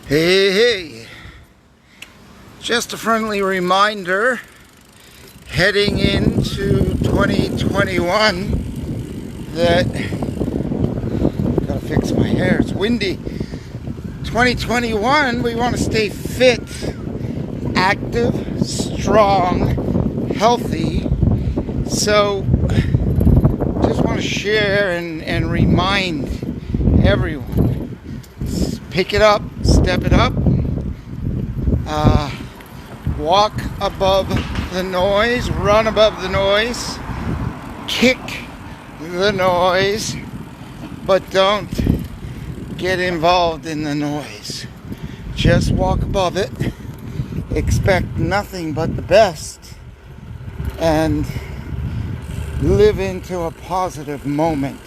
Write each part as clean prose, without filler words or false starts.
Hey, hey, just a friendly reminder heading into 2021 that, gotta fix my hair, it's windy. 2021, we want to stay fit, active, strong, healthy. So, just want to share and remind everyone. Pick it up, step it up, walk above the noise, run above the noise, kick the noise, but don't get involved in the noise. Just walk above it, expect nothing but the best, and live into a positive moment.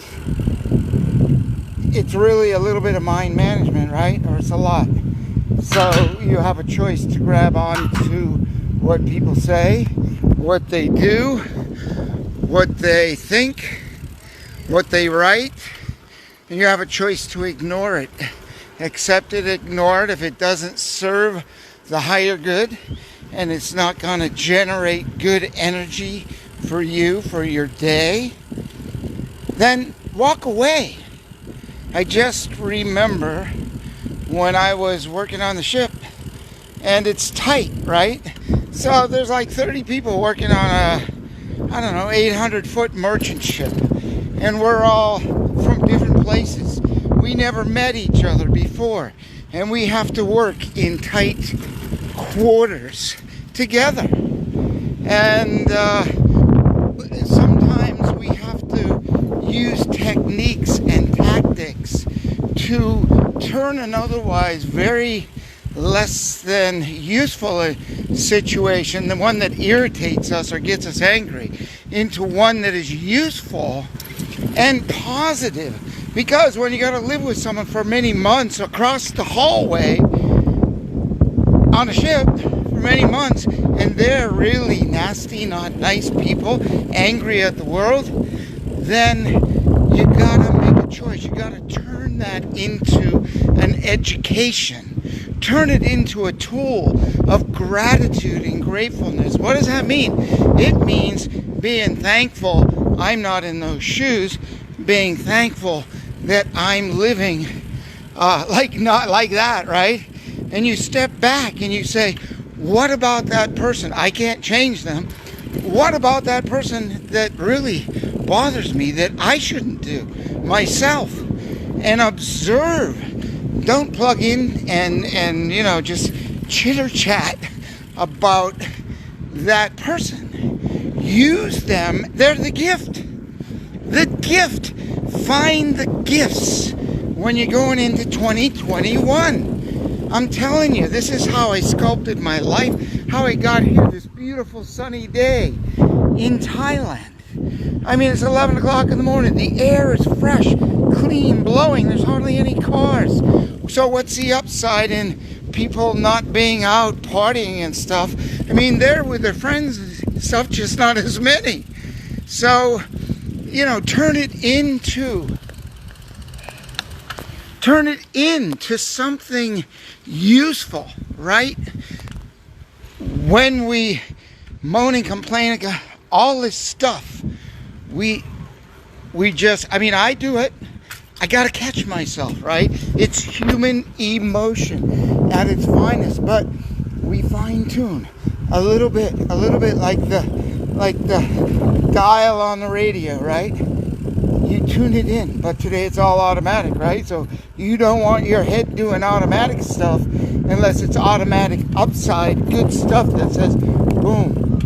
It's really a little bit of mind management, right? Or it's a lot. So you have a choice to grab on to what people say, what they do, what they think, what they write, and you have a choice to ignore it. Accept it, ignore it if it doesn't serve the higher good and it's not going to generate good energy for you, for your day. Then walk away. I just remember when I was working on the ship, and it's tight, right? So there's like 30 people working on a, 800-foot merchant ship, and we're all from different places. We never met each other before, and we have to work in tight quarters together. And sometimes we have to use techniques and tactics to turn an otherwise very less than useful situation, the one that irritates us or gets us angry, into one that is useful and positive. Because when you got to live with someone for many months across the hallway on a ship for many months, and they're really nasty, not nice people, angry at the world, then you gotta make a choice. You gotta turn that into an education. Turn it into a tool of gratitude and gratefulness. What does that mean? It means being thankful I'm not in those shoes, being thankful that I'm living not like that, right? And you step back and you say, what about that person? I can't change them. What about that person that really bothers me that I shouldn't do myself? And observe. Don't plug in and just chitter chat about that person. Use them. They're the gift. The gift. Find the gifts when you're going into 2021. I'm telling you, this is how I sculpted my life, how I got here this beautiful sunny day in Thailand. I mean, it's 11 o'clock in the morning. The air is fresh, clean, blowing. There's hardly any cars. So what's the upside in people not being out partying and stuff? I mean, they're with their friends and stuff, just not as many. So, turn it into something useful, right? When we moan and complain about all this stuff, I do it. I gotta catch myself, right? It's human emotion at its finest, but we fine tune a little bit like the dial on the radio, right? You tune it in, but today it's all automatic, right? So you don't want your head doing automatic stuff unless it's automatic upside good stuff that says, boom,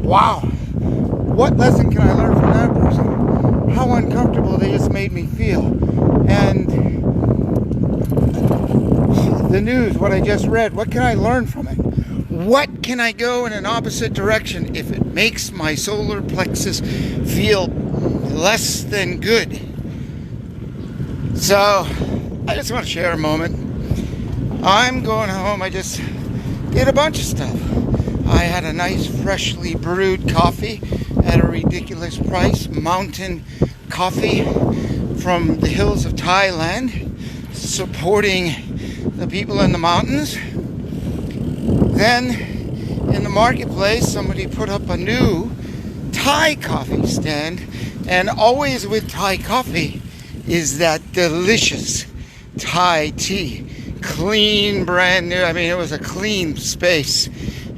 wow, what lesson can I learn from that person? How uncomfortable they just made me feel. And the news, what I just read, what can I learn from it? What can I go in an opposite direction if it makes my solar plexus feel less than good? So, I just want to share a moment. I'm going home. I just did a bunch of stuff. I had a nice freshly brewed coffee at a ridiculous price, mountain coffee from the hills of Thailand, supporting the people in the mountains. Then in the marketplace, somebody put up a new Thai coffee stand, and always with Thai coffee is that delicious Thai tea. Clean, brand new. I mean, it was a clean space,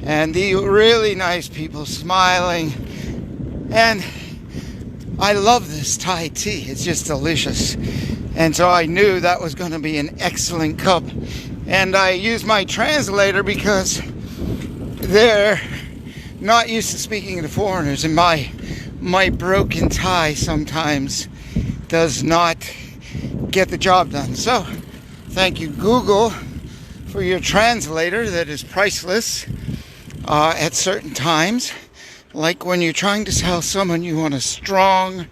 and the really nice people smiling. And I love this Thai tea. It's just delicious. And so I knew that was going to be an excellent cup. And I used my translator because they're not used to speaking to foreigners, and my broken Thai sometimes does not get the job done. So thank you, Google, for your translator that is priceless at certain times. Like when you're trying to tell someone you want a strong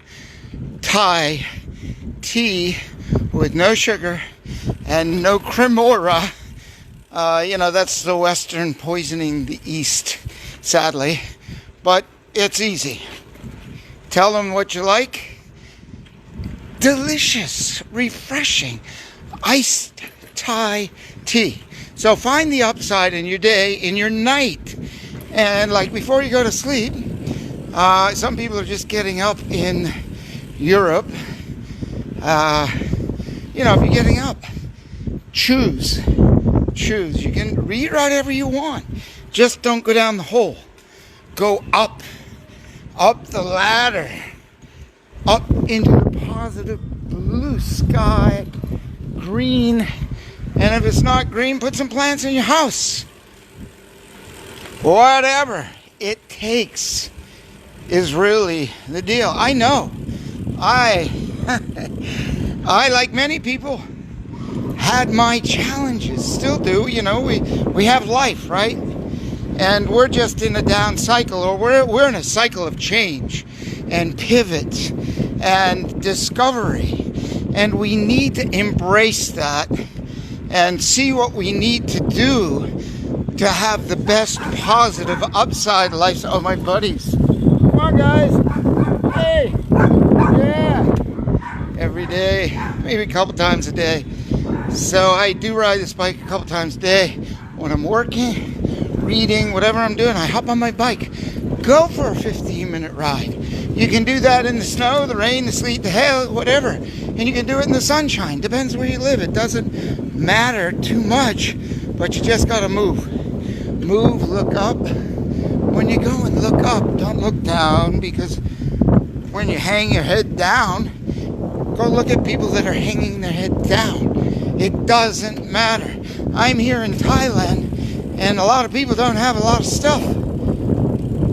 Thai tea with no sugar and no cremora. That's the Western poisoning the East, sadly. But it's easy. Tell them what you like. Delicious, refreshing, iced Thai tea. So find the upside in your day, in your night. And like before you go to sleep, some people are just getting up in Europe. If you're getting up, choose. You can read whatever you want. Just don't go down the hole. Go up the ladder, up into the positive blue sky, green. And if it's not green, put some plants in your house. Whatever it takes is really the deal. I know. I like many people, had my challenges, still do. We have life, right? And we're just in a down cycle, or we're in a cycle of change and pivot and discovery. And we need to embrace that and see what we need to do to have the best positive upside life. Oh, my buddies. Come on, guys. Hey. Yeah. Every day, maybe a couple times a day. So I do ride this bike a couple times a day. When I'm working, reading, whatever I'm doing, I hop on my bike. Go for a 15-minute ride. You can do that in the snow, the rain, the sleet, the hail, whatever. And you can do it in the sunshine. Depends where you live. It doesn't matter too much, but you just got to move. Move, look up. When you go and look up, don't look down, because when you hang your head down, go look at people that are hanging their head down. It doesn't matter. I'm here in Thailand, and a lot of people don't have a lot of stuff,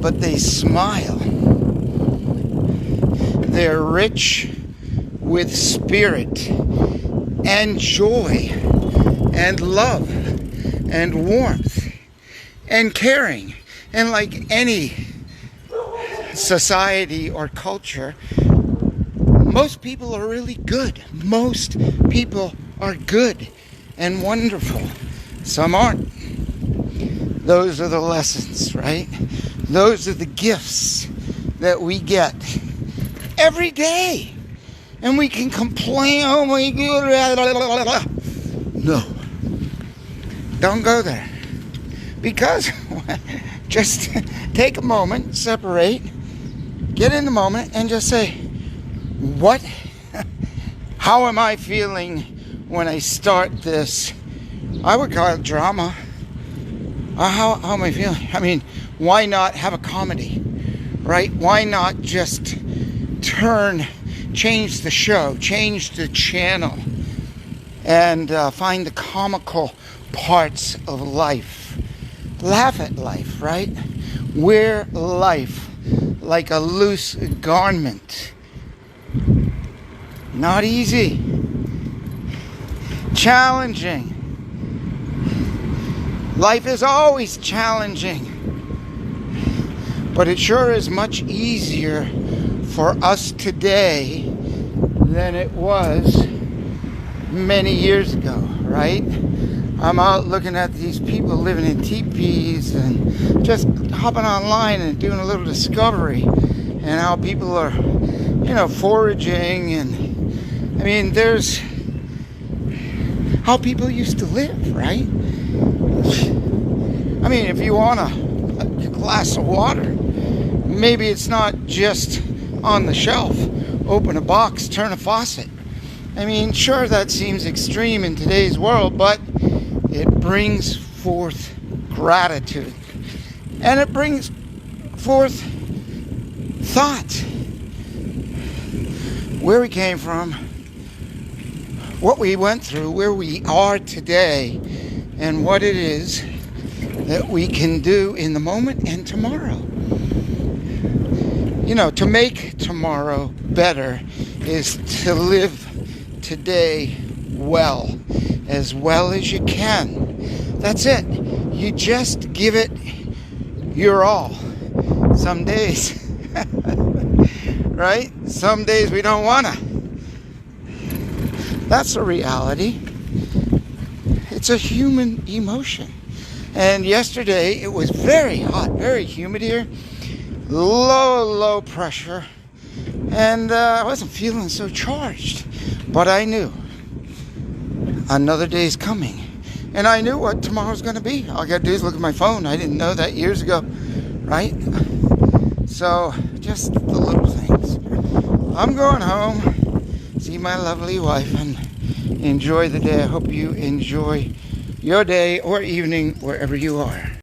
but they smile. They're rich with spirit and joy and love and warmth and caring. And like any society or culture, most people are really good. Most people are good and wonderful. Some aren't. Those are the lessons, right? Those are the gifts that we get every day. And we can complain, oh my God. No. Don't go there. Because just take a moment, separate, get in the moment, and just say, what? How am I feeling when I start this? I would call it drama. How am I feeling? I mean, why not have a comedy, right? Why not just change the show, change the channel, and find the comical parts of life. Laugh at life, right? Wear life like a loose garment. Not easy. Challenging. Life is always challenging. But it sure is much easier for us today than it was many years ago, right? I'm out looking at these people living in teepees and just hopping online and doing a little discovery, and how people are, foraging. And I mean, how people used to live, right? I mean, if you want a glass of water, maybe it's not just on the shelf. Open a box, turn a faucet. I mean, sure, that seems extreme in today's world, but it brings forth gratitude. And it brings forth thought. Where we came from, what we went through, where we are today, and what it is that we can do in the moment and tomorrow. You know, to make tomorrow better is to live today as well as you can. That's it. You just give it your all. Some days, right? Some days we don't want to. That's a reality. It's a human emotion. And yesterday it was very hot, very humid here. Low pressure. And I wasn't feeling so charged. But I knew another day's coming. And I knew what tomorrow's going to be. All I got to do is look at my phone. I didn't know that years ago, right? So, just the little things. I'm going home, see my lovely wife, and enjoy the day. I hope you enjoy your day or evening wherever you are.